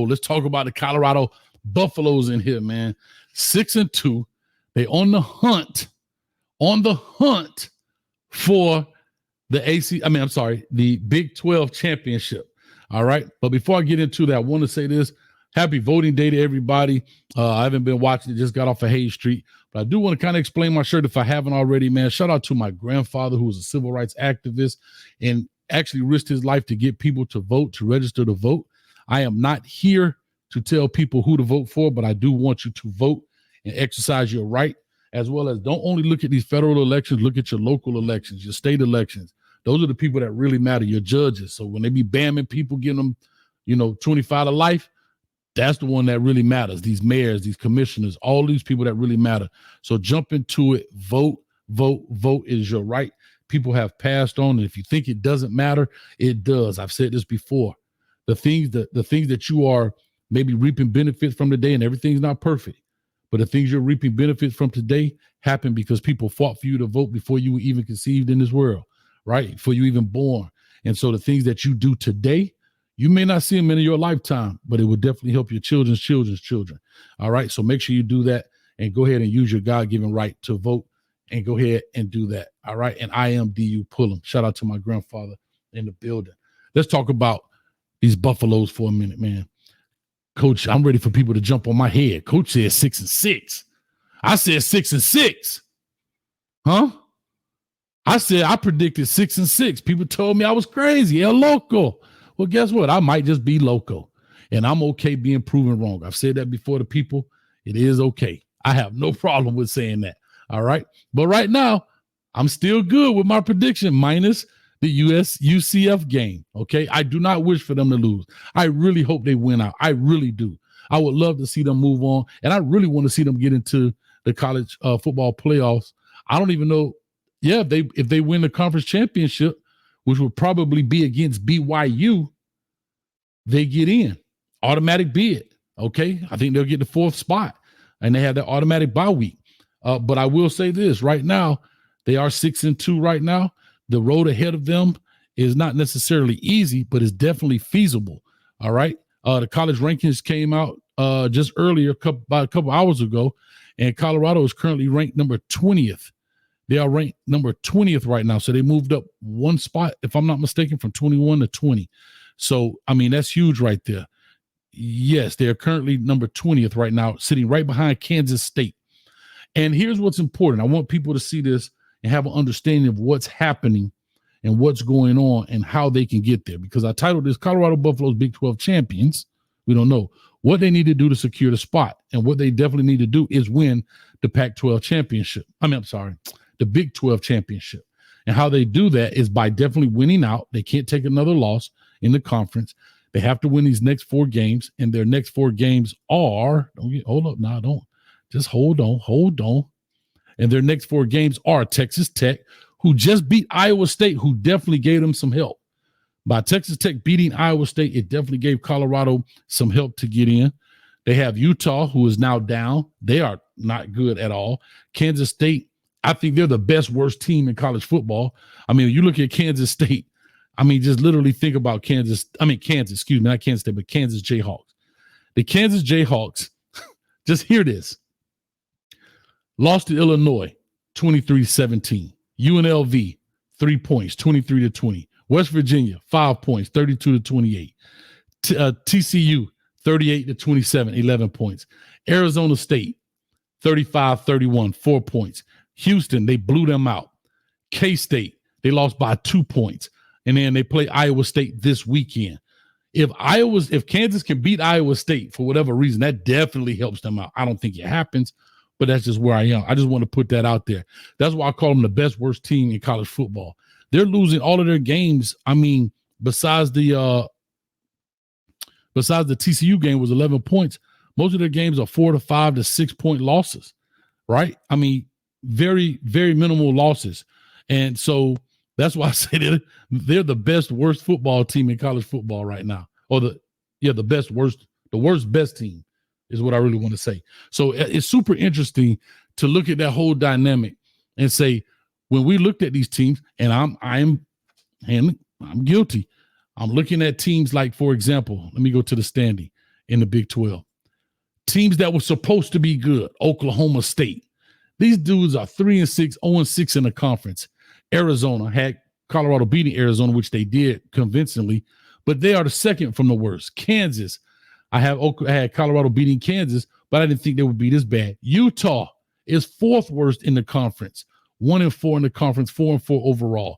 Let's talk about the Colorado Buffaloes in here, man. 6-2. They on the hunt for the Big 12 championship. All right. But before I get into that, I want to say this. Happy voting day to everybody. I haven't been watching it, just got off of Hayes Street. But I do want to kind of explain my shirt if I haven't already, man. Shout out to my grandfather, who was a civil rights activist and actually risked his life to get people to vote, to register to vote. I am not here to tell people who to vote for, but I do want you to vote and exercise your right, as well as don't only look at these federal elections, look at your local elections, your state elections. Those are the people that really matter, your judges. So when they be bamming people, getting them, 25 to life, that's the one that really matters. These mayors, these commissioners, all these people that really matter. So jump into it. Vote is your right. People have passed on. And if you think it doesn't matter, it does. I've said this before. The things that you are maybe reaping benefits from today, and everything's not perfect, but the things you're reaping benefits from today happen because people fought for you to vote before you were even conceived in this world, right? Before you even born. And so the things that you do today, you may not see them in your lifetime, but it will definitely help your children's children. All right. So make sure you do that and go ahead and use your God-given right to vote and go ahead and do that. All right. And I am DU Pullum. Shout out to my grandfather in the building. Let's talk about these Buffaloes for a minute, man. Coach, I'm ready for people to jump on my head. Coach said 6-6. I said 6-6. Huh? I predicted 6-6. People told me I was crazy. El Loco. Well, guess what? I might just be loco, and I'm okay being proven wrong. I've said that before to people. It is okay. I have no problem with saying that. All right. But right now, I'm still good with my prediction minus the UCF game. Okay. I do not wish for them to lose. I really hope they win out. I really do. I would love to see them move on. And I really want to see them get into the college football playoffs. I don't even know. Yeah. If they win the conference championship, which would probably be against BYU, they get in. Automatic bid. Okay. I think they'll get the 4th spot and they have that automatic bye week. But I will say this right now, they are 6-2 right now. The road ahead of them is not necessarily easy, but it's definitely feasible. All right. The college rankings came out just earlier, about a couple hours ago, and Colorado is currently ranked number 20th. They are ranked number 20th right now. So they moved up one spot, if I'm not mistaken, from 21 to 20. So, I mean, that's huge right there. Yes, they are currently number 20th right now, sitting right behind Kansas State. And here's what's important. I want people to see this and have an understanding of what's happening and what's going on and how they can get there. Because I titled this Colorado Buffaloes Big 12 Champions. We don't know what they need to do to secure the spot. And what they definitely need to do is win the Pac-12 championship. The Big 12 championship. And how they do that is by definitely winning out. They can't take another loss in the conference. They have to win these next 4 games. And their next 4 games are, hold on. And their next 4 games are Texas Tech, who just beat Iowa State, who definitely gave them some help. By Texas Tech beating Iowa State, it definitely gave Colorado some help to get in. They have Utah, who is now down. They are not good at all. Kansas State, I think they're the best, worst team in college football. I mean, you look at Kansas State. I mean, just literally think about Kansas, not Kansas State, but Kansas Jayhawks. The Kansas Jayhawks, just hear this. Lost to Illinois, 23-17. UNLV, 3 points, 23-20. West Virginia, 5 points, 32-28. TCU, 38-27, 11 points. Arizona State, 35-31, 4 points. Houston, they blew them out. K-State, they lost by 2 points. And then they play Iowa State this weekend. If Kansas can beat Iowa State for whatever reason, that definitely helps them out. I don't think it happens, but that's just where I am. I just want to put that out there. That's why I call them the best, worst team in college football. They're losing all of their games. I mean, besides the TCU game was 11 points, most of their games are 4 to 5 to 6 point losses, right? I mean, very, very minimal losses. And so that's why I say they're the best, worst football team in college football right now. Or the best, worst, the worst, best team is what I really want to say. So it's super interesting to look at that whole dynamic and say, when we looked at these teams, and I'm guilty. I'm looking at teams like, for example, let me go to the standing. in the Big 12. Teams that were supposed to be good, Oklahoma State. These dudes are 3-6, 0-6 in the conference. Arizona had Colorado beating Arizona, which they did convincingly, but they are the second from the worst. Kansas, I had Colorado beating Kansas, but I didn't think they would be this bad. Utah is fourth worst in the conference, 1-4 in the conference, 4-4 overall.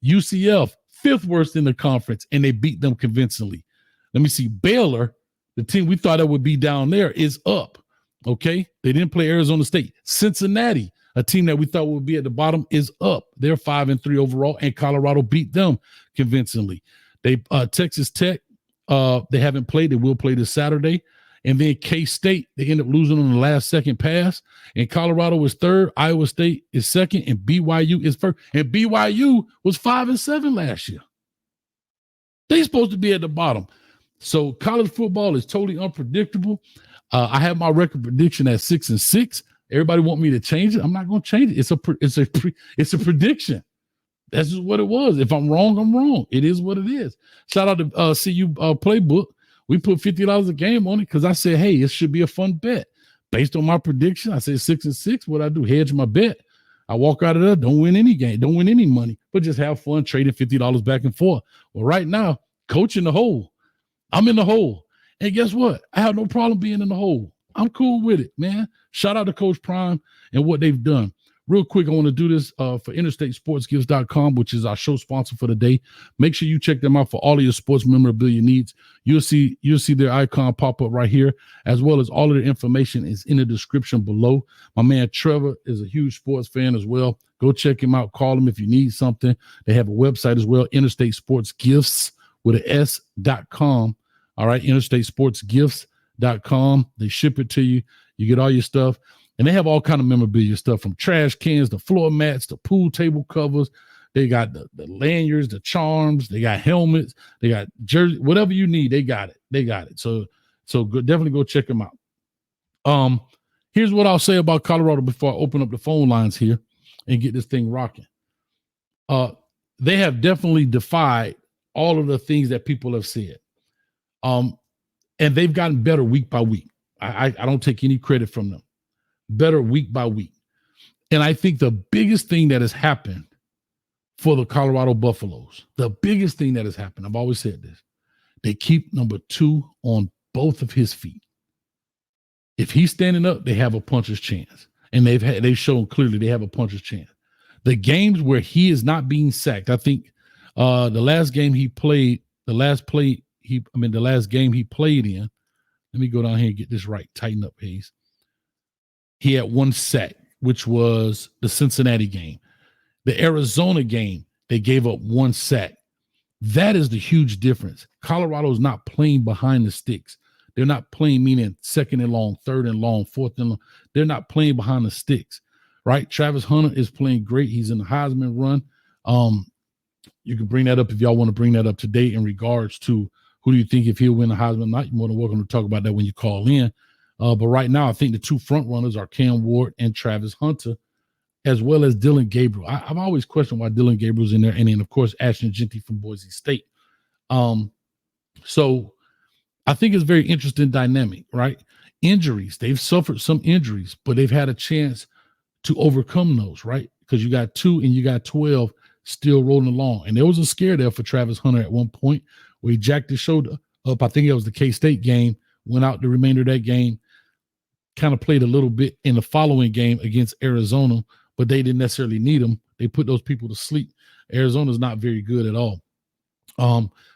UCF, fifth worst in the conference, and they beat them convincingly. Let me see. Baylor, the team we thought that would be down there, is up. Okay, they didn't play Arizona State. Cincinnati, a team that we thought would be at the bottom, is up. They're 5-3 overall, and Colorado beat them convincingly. They Texas Tech, they haven't played. They will play this Saturday. And then K-State, they end up losing on the last second pass. And Colorado is third. Iowa State is second. And BYU is first. And BYU was 5-7 last year. They're supposed to be at the bottom. So college football is totally unpredictable. I have my record prediction at 6-6. Everybody want me to change it. I'm not going to change it. It's a prediction. That's just what it was. If I'm wrong, I'm wrong. It is what it is. Shout out to CU Playbook. We put $50 a game on it because I said, hey, it should be a fun bet. Based on my prediction, I said 6-6. What I do? Hedge my bet. I walk out of there, don't win any game, don't win any money, but just have fun trading $50 back and forth. Well, right now, coach in the hole. I'm in the hole. And guess what? I have no problem being in the hole. I'm cool with it, man. Shout out to Coach Prime and what they've done. Real quick, I want to do this for interstatesportsgifts.com, which is our show sponsor for the day. Make sure you check them out for all of your sports memorabilia needs. You'll see their icon pop up right here, as well as all of their information is in the description below. My man Trevor is a huge sports fan as well. Go check him out. Call him if you need something. They have a website as well, interstatesportsgifts with an S.com. All right, interstatesportsgifts.com. They ship it to you. You get all your stuff. And they have all kind of memorabilia stuff, from trash cans, the floor mats, the pool table covers. They got the lanyards, the charms. They got helmets. They got jerseys. Whatever you need, they got it. They got it. So definitely go check them out. Here's what I'll say about Colorado before I open up the phone lines here and get this thing rocking. They have definitely defied all of the things that people have said. And they've gotten better week by week. I don't take any credit from them. Better week by week. And I think the biggest thing that has happened for the Colorado Buffaloes, the biggest thing that has happened, I've always said this, they keep number 2 on both of his feet. If he's standing up, they have a puncher's chance. And they've shown clearly they have a puncher's chance. The games where he is not being sacked, I think the last game he played in, let me go down here and get this right. Tighten up, Hayes. He had 1 sack, which was the Cincinnati game. The Arizona game, they gave up 1 sack. That is the huge difference. Colorado is not playing behind the sticks. They're not playing, meaning 2nd and long, 3rd and long, 4th and long. They're not playing behind the sticks, right? Travis Hunter is playing great. He's in the Heisman run. You can bring that up if y'all want to bring that up today in regards to who do you think if he'll win the Heisman or not. You're more than welcome to talk about that when you call in. But right now, I think the 2 front runners are Cam Ward and Travis Hunter, as well as Dylan Gabriel. I've always questioned why Dylan Gabriel's in there. And then, of course, Ashton Genty from Boise State. So I think it's very interesting dynamic, right? Injuries. They've suffered some injuries, but they've had a chance to overcome those, right? Because you got 2 and you got 12 still rolling along. And there was a scare there for Travis Hunter at one point where he jacked his shoulder up. I think it was the K-State game, went out the remainder of that game, kind of played a little bit in the following game against Arizona, but they didn't necessarily need him. They put those people to sleep. Arizona's not very good at all.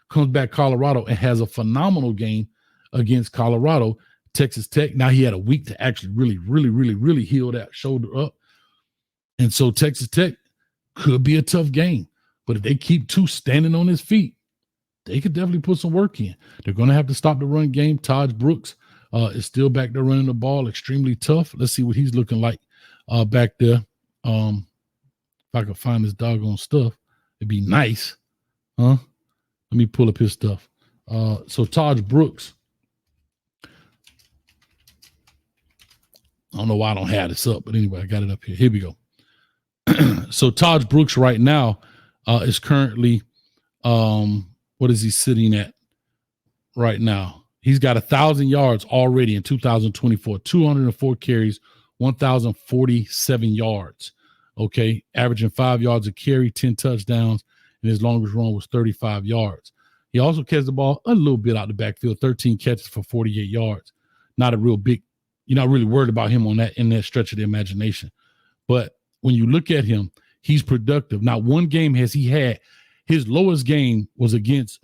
Comes back Colorado and has a phenomenal game against Colorado. Texas Tech, now he had a week to actually really heal that shoulder up. And so Texas Tech could be a tough game. But if they keep 2 standing on his feet, they could definitely put some work in. They're going to have to stop the run game. Taj Brooks is still back there running the ball, extremely tough. Let's see what he's looking like back there. If I could find this doggone stuff, it'd be nice. Let me pull up his stuff. So Taj Brooks, I don't know why I don't have this up, but anyway, I got it up here. Here we go. So Taj Brooks right now is currently, what is he sitting at right now? He's got 1,000 yards already in 2024, 204 carries, 1,047 yards. Okay, averaging 5 yards a carry, 10 touchdowns, and his longest run was 35 yards. He also catches the ball a little bit out the backfield, 13 catches for 48 yards. Not a real big, you're not really worried about him on that in that stretch of the imagination. But when you look at him, he's productive. Not one game has he had. His lowest game was against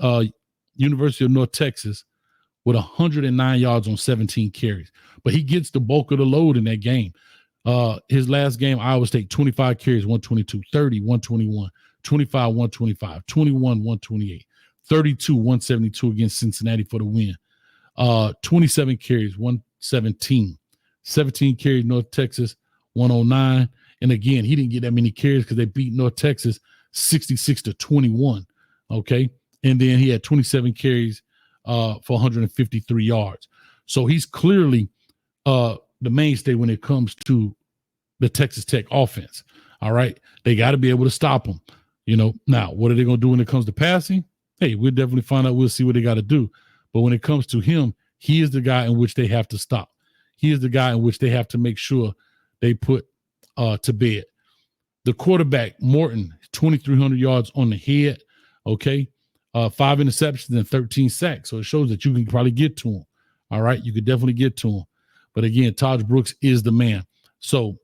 University of North Texas with 109 yards on 17 carries. But he gets the bulk of the load in that game. His last game, Iowa State, 25 carries, 122, 30, 121, 25, 125, 21, 128, 32, 172 against Cincinnati for the win. 27 carries, 117, 17 carries, North Texas, 109. And again, he didn't get that many carries because they beat North Texas 66-21. Okay. And then he had 27 carries for 153 yards. So he's clearly the mainstay when it comes to the Texas Tech offense. All right. They got to be able to stop him. Now, what are they going to do when it comes to passing? Hey, we'll definitely find out. We'll see what they got to do. But when it comes to him, he is the guy in which they have to stop. He is the guy in which they have to make sure they put to bed. The quarterback, Morton, 2,300 yards on the head. Okay. 5 interceptions and 13 sacks. So it shows that you can probably get to him. All right. You could definitely get to him. But again, Taj Brooks is the man. So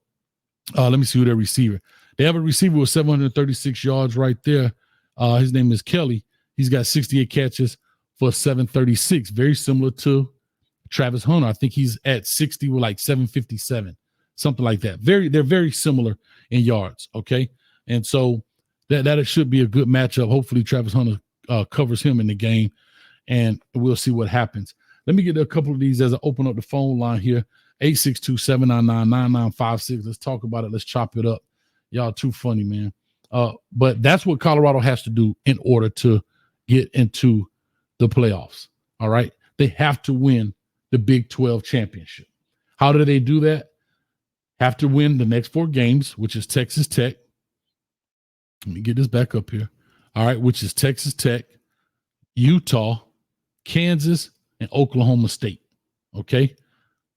let me see who their receiver. They have a receiver with 736 yards right there. His name is Kelly. He's got 68 catches for 736. Very similar to Travis Hunter. I think he's at 60 with like 757, something like that. They're very similar in yards. Okay. And so that should be a good matchup. Hopefully Travis Hunter covers him in the game, and we'll see what happens. Let me get a couple of these as I open up the phone line here. 862-799-9956. Let's talk about it. Let's chop it up. Y'all too funny, man. But that's what Colorado has to do in order to get into the playoffs. All right. They have to win the Big 12 championship. How do they do that? Have to win the next 4 games, which is Texas Tech. Let me get this back up here. All right. Which is Texas Tech, Utah, Kansas, and Oklahoma State. Okay.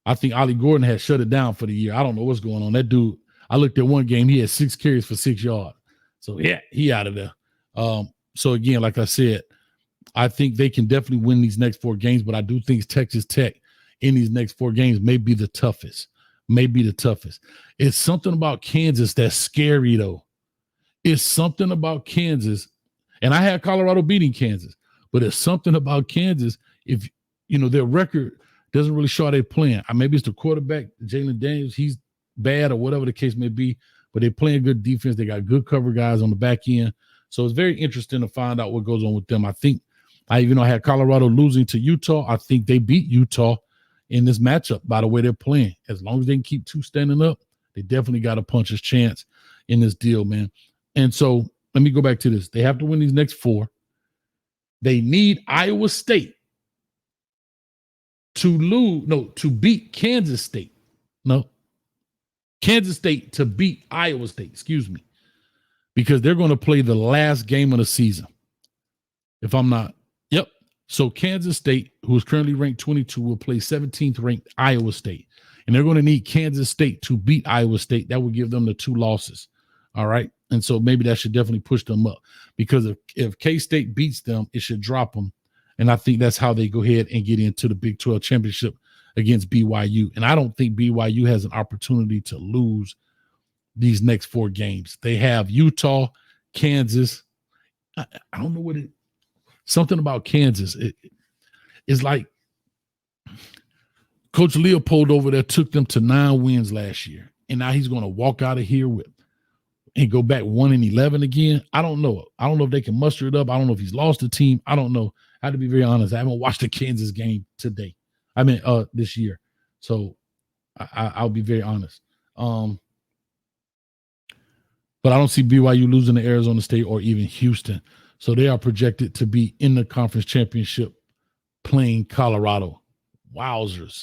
I think Ollie Gordon has shut it down for the year. I don't know what's going on. That dude, I looked at one game, he had 6 carries for 6 yards. So yeah, he out of there. So again, like I said, I think they can definitely win these next 4 games, but I do think Texas Tech in these next 4 games may be the toughest. It's something about Kansas that's scary though. It's something about Kansas. And I had Colorado beating Kansas, but it's something about Kansas. If their record doesn't really show how they're playing. Maybe it's the quarterback, Jalen Daniels. He's bad or whatever the case may be, but they're playing good defense. They got good cover guys on the back end. So it's very interesting to find out what goes on with them. I think I had Colorado losing to Utah. I think they beat Utah in this matchup by the way they're playing. As long as they can keep 2 standing up, they definitely got a puncher's chance in this deal, man. And so let me go back to this. They have to win these next 4. They need Iowa State to beat Kansas State. Kansas State to beat Iowa State, because they're going to play the last game of the season. If I'm not, yep. So Kansas State, who is currently ranked 22, will play 17th ranked Iowa State. And they're going to need Kansas State to beat Iowa State. That would give them the 2 losses. All right. And so maybe that should definitely push them up, because if K-State beats them, it should drop them. And I think that's how they go ahead and get into the Big 12 championship against BYU. And I don't think BYU has an opportunity to lose these next 4 games. They have Utah, Kansas. I don't know something about Kansas. It's like Coach Leopold over there took them to 9 wins last year. And now he's going to walk out of here and go back 1-11 again. I don't know. I don't know if they can muster it up. I don't know if he's lost the team. I don't know. I have to be very honest. I haven't watched the Kansas game today. This year. So I'll be very honest. But I don't see BYU losing to Arizona State or even Houston. So they are projected to be in the conference championship playing Colorado. Wowzers.